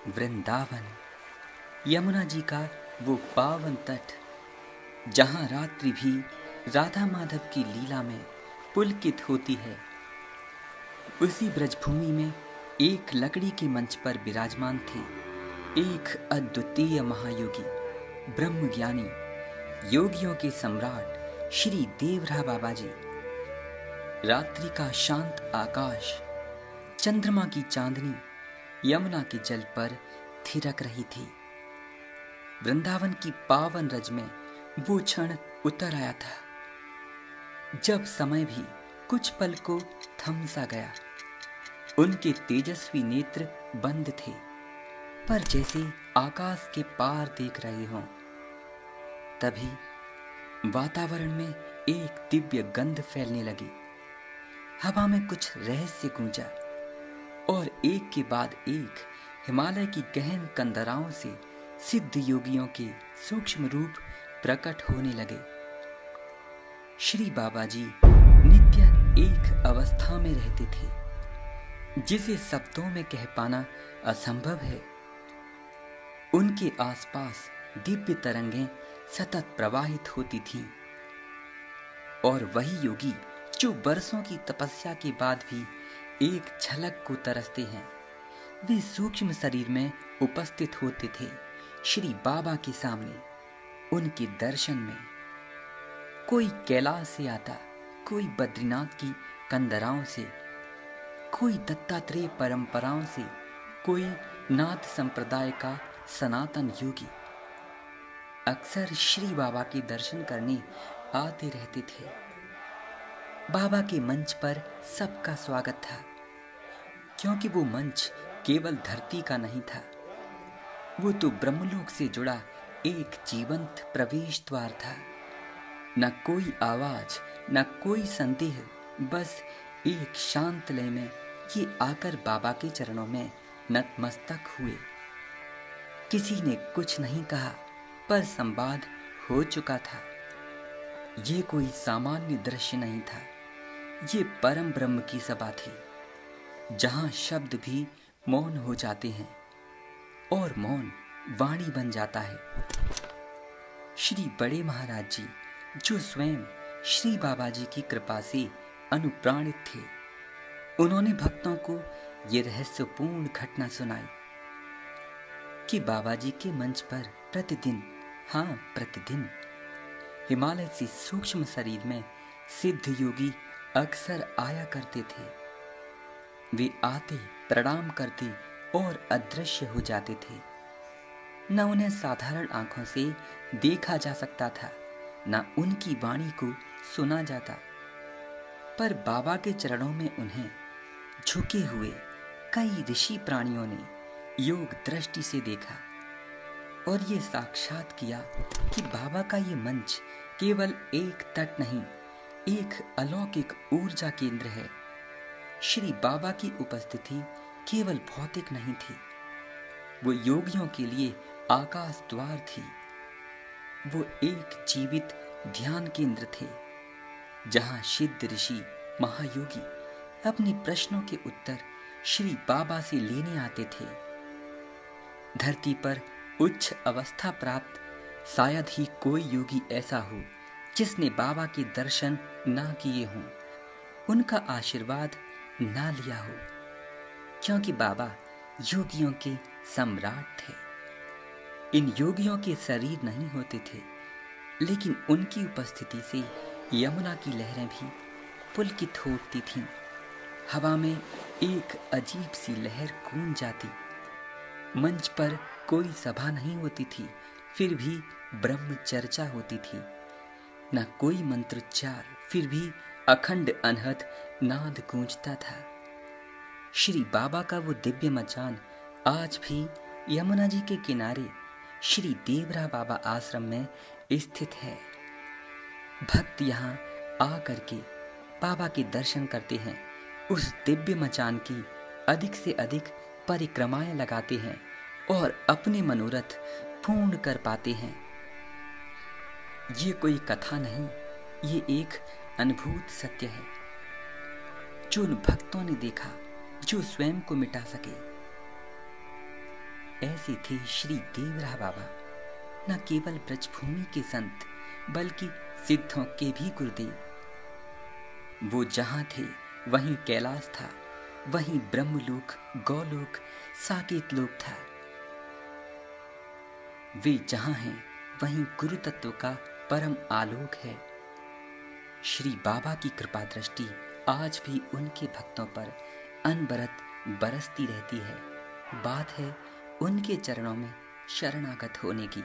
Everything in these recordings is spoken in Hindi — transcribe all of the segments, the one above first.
वृंदावन, यमुना जी का वो पावन तट, जहाँ रात्रि भी राधा माधव की लीला में पुलकित होती है। उसी ब्रजभूमि में एक लकड़ी के मंच पर विराजमान थे एक अद्वितीय महायोगी, ब्रह्मज्ञानी, योगियों के सम्राट श्री देवरा बाबा जी। रात्रि का शांत आकाश, चंद्रमा की चांदनी यमुना के जल पर थिरक रही थी। वृंदावन की पावन रज में वो क्षण उतर आया था जब समय भी कुछ पल को थम सा गया। उनके तेजस्वी नेत्र बंद थे, पर जैसे आकाश के पार देख रहे हों। तभी वातावरण में एक दिव्य गंध फैलने लगी। हवा में कुछ रहस्य गूंजा और एक के बाद एक हिमालय की गहन कंदराओं से सिद्ध योगियों के सूक्ष्म रूप प्रकट होने लगे। श्री बाबा जी नित्य एक अवस्था में रहते थे जिसे शब्दों में कह पाना असंभव है। उनके आसपास दिव्य तरंगें सतत प्रवाहित होती थीं और वही योगी जो बरसों की तपस्या के बाद भी एक झलक को तरसते हैं, वे सूक्ष्म शरीर में उपस्थित होते थे श्री बाबा के सामने। उनके दर्शन में कोई कैलाश से आता, कोई बद्रीनाथ की कंदराओं से, कोई दत्तात्रेय परंपराओं से, कोई नाथ संप्रदाय का सनातन योगी अक्सर श्री बाबा के दर्शन करने आते रहते थे। बाबा के मंच पर सबका स्वागत था, क्योंकि वो मंच केवल धरती का नहीं था, वो तो ब्रह्मलोक से जुड़ा एक जीवंत प्रवेश द्वार था। न कोई आवाज, न कोई संदेह, बस एक शांत लय में ये आकर बाबा के चरणों में नतमस्तक हुए। किसी ने कुछ नहीं कहा, पर संवाद हो चुका था। ये कोई सामान्य दृश्य नहीं था, ये परम ब्रह्म की सभा थी, जहां शब्द भी मौन हो जाते हैं और मौन वाणी बन जाता है। श्री बड़े महाराज जी, जो स्वयं श्री बाबा जी की कृपा से अनुप्राणित थे, उन्होंने भक्तों को ये रहस्यपूर्ण घटना सुनाई कि बाबा जी के मंच पर प्रतिदिन, प्रतिदिन हिमालय से सूक्ष्म शरीर में सिद्ध योगी अक्सर आया करते थे। वे आते, प्रणाम करते और अदृश्य हो जाते थे। न उन्हें साधारण आंखों से देखा जा सकता था, न उनकी वाणी को सुना जाता, पर बाबा के चरणों में उन्हें झुके हुए कई ऋषि प्राणियों ने योग दृष्टि से देखा और ये साक्षात किया कि बाबा का ये मंच केवल एक तट नहीं, एक अलौकिक ऊर्जा केंद्र है। श्री बाबा की उपस्थिति केवल भौतिक नहीं थी, वो योगियों के लिए आकाश द्वार थी। वो एक जीवित ध्यान केंद्र थे, जहां सिद्ध ऋषि महायोगी अपने प्रश्नों के उत्तर श्री बाबा से लेने आते थे। धरती पर उच्च अवस्था प्राप्त शायद ही कोई योगी ऐसा हो जिसने बाबा के दर्शन ना किए हों, उनका आशीर्वाद ना लिया हो, क्योंकि बाबा योगियों के सम्राट थे। इन योगियों के शरीर नहीं होते थे, लेकिन उनकी उपस्थिति से यमुना की लहरें भी पुलकित होती थीं। हवा में एक अजीब सी लहर गूंज जाती। मंच पर कोई सभा नहीं होती थी, फिर भी ब्रह्म चर्चा होती थी। न कोई मंत्रोच्चार, फिर भी अखंड अनहद नाद गूंजता था। श्री बाबा का वो दिव्य मचान आज भी यमुना जी के किनारे श्री देवरा बाबा आश्रम में स्थित है। भक्त यहाँ आकर के बाबा के दर्शन करते हैं, उस दिव्य मचान की अधिक से अधिक परिक्रमाएं लगाते हैं और अपने मनोरथ पूर्ण कर पाते हैं। ये कोई कथा नहीं, ये एक अनुभूत सत्य है जो उन भक्तों ने देखा जो स्वयं को मिटा सके। ऐसे थे श्री देवरा बाबा, न केवल ब्रजभूमि के संत बल्कि सिद्धों के भी गुरुदेव। वो जहां थे वहीं कैलाश था, वहीं ब्रह्मलोक, गौलोक, साकेत लोक था। वे जहां हैं वहीं गुरु तत्व का परम आलोक है। श्री बाबा की कृपा दृष्टि आज भी उनके भक्तों पर अनबरत बरसती रहती है। बात है उनके चरणों में शरणागत होने की।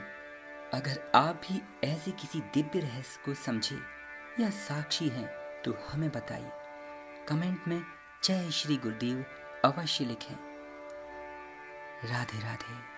अगर आप भी ऐसे किसी दिव्य रहस्य को समझे या साक्षी हैं तो हमें बताइए। कमेंट में जय श्री गुरुदेव अवश्य लिखें। राधे राधे।